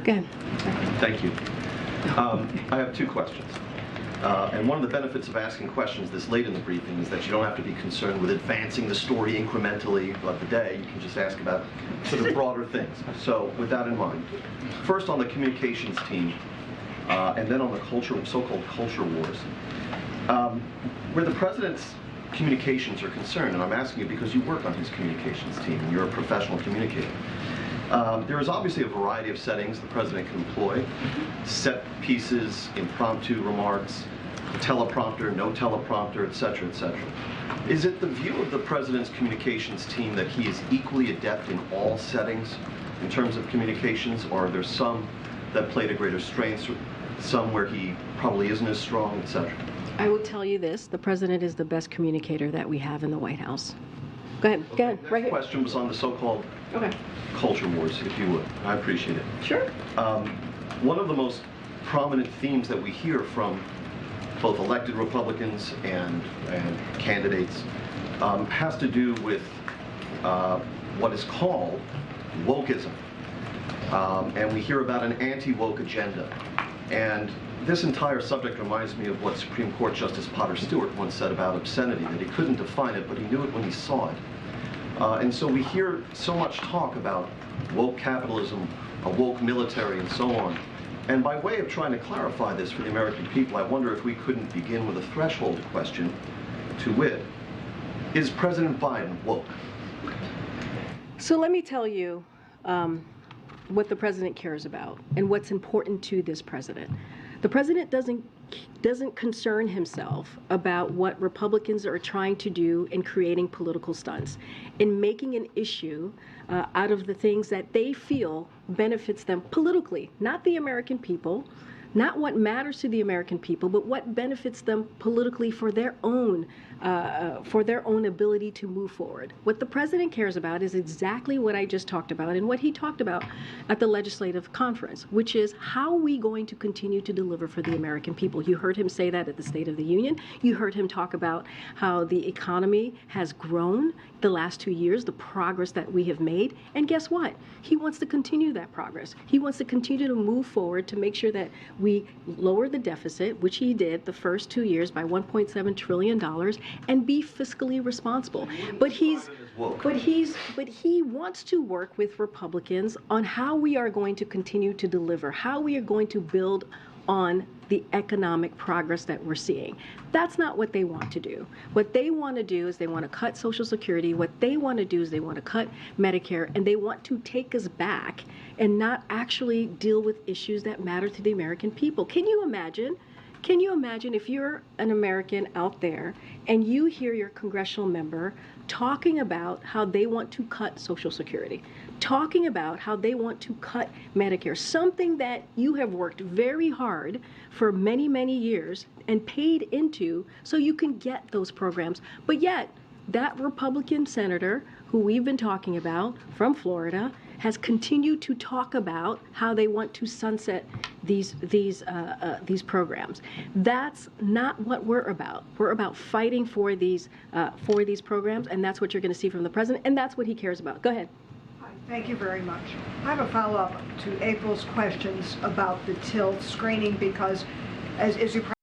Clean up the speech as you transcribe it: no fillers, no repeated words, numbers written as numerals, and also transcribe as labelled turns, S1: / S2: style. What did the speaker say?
S1: Go ahead.
S2: Thank you. I have two questions. And one of the benefits of asking questions this late in the briefing is that you don't have to be concerned with advancing the story incrementally of the day. You can just ask about sort of broader things. So with that in mind, first on the communications team, and then on the so-called culture wars, where the president's communications are concerned, and I'm asking you because you work on his communications team and you're a professional communicator. There is obviously a variety of settings the president can employ: set pieces, impromptu remarks, teleprompter, no teleprompter, etc., etc. Is it the view of the president's communications team that he is equally adept in all settings in terms of communications, or are there some that play to greater strengths, some where he probably isn't as strong, etc.?
S1: I will tell you this: the president is the best communicator that we have in the White House. Go ahead.
S2: Okay.
S1: Go ahead.
S2: Next
S1: Right here.
S2: question was on the so-called culture wars, if you would. I appreciate it.
S1: Sure.
S2: One of the most prominent themes that we hear from both elected Republicans and candidates has to do with what is called wokeism. And we hear about an anti-woke agenda. And this entire subject reminds me of what Supreme Court Justice Potter Stewart once said about obscenity, that he couldn't define it, but he knew it when he saw it. And so we hear so much talk about woke capitalism, a woke military, and so on. And by way of trying to clarify this for the American people, I wonder if we couldn't begin with a threshold question, to wit, is President Biden woke?
S1: So let me tell you what the president cares about and what's important to this president. The president doesn't concern himself about what Republicans are trying to do in creating political stunts, in making an issue out of the things that they feel benefits them politically, not the American people, not what matters to the American people, but what benefits them politically for their own ability to move forward. What the president cares about is exactly what I just talked about and what he talked about at the legislative conference, which is how are we going to continue to deliver for the American people. You heard him say that at the State of the Union. You heard him talk about how the economy has grown the last 2 years, the progress that we have made. And guess what? He wants to continue that progress. He wants to continue to move forward to make sure that we lower the deficit, which he did the first 2 years by $1.7 trillion, and be fiscally responsible. But he wants to work with Republicans on how we are going to continue to deliver, how we are going to build on the economic progress that we're seeing. That's not what they want to do. What they want to do is they want to cut Social Security. What they want to do is they want to cut Medicare, and they want to take us back and not actually deal with issues that matter to the American people. Can you imagine? Can you imagine if you're an American out there and you hear your congressional member talking about how they want to cut Social Security, talking about how they want to cut Medicare, something that you have worked very hard for many, many years and paid into so you can get those programs, but yet that Republican senator who we've been talking about from Florida has continued to talk about how they want to sunset these programs. That's not what we're about. We're about fighting for these programs, and that's what you're going to see from the president, and that's what he cares about. Go ahead.
S3: Hi, thank you very much. I have a follow-up to April's questions about the TIL screening, because as you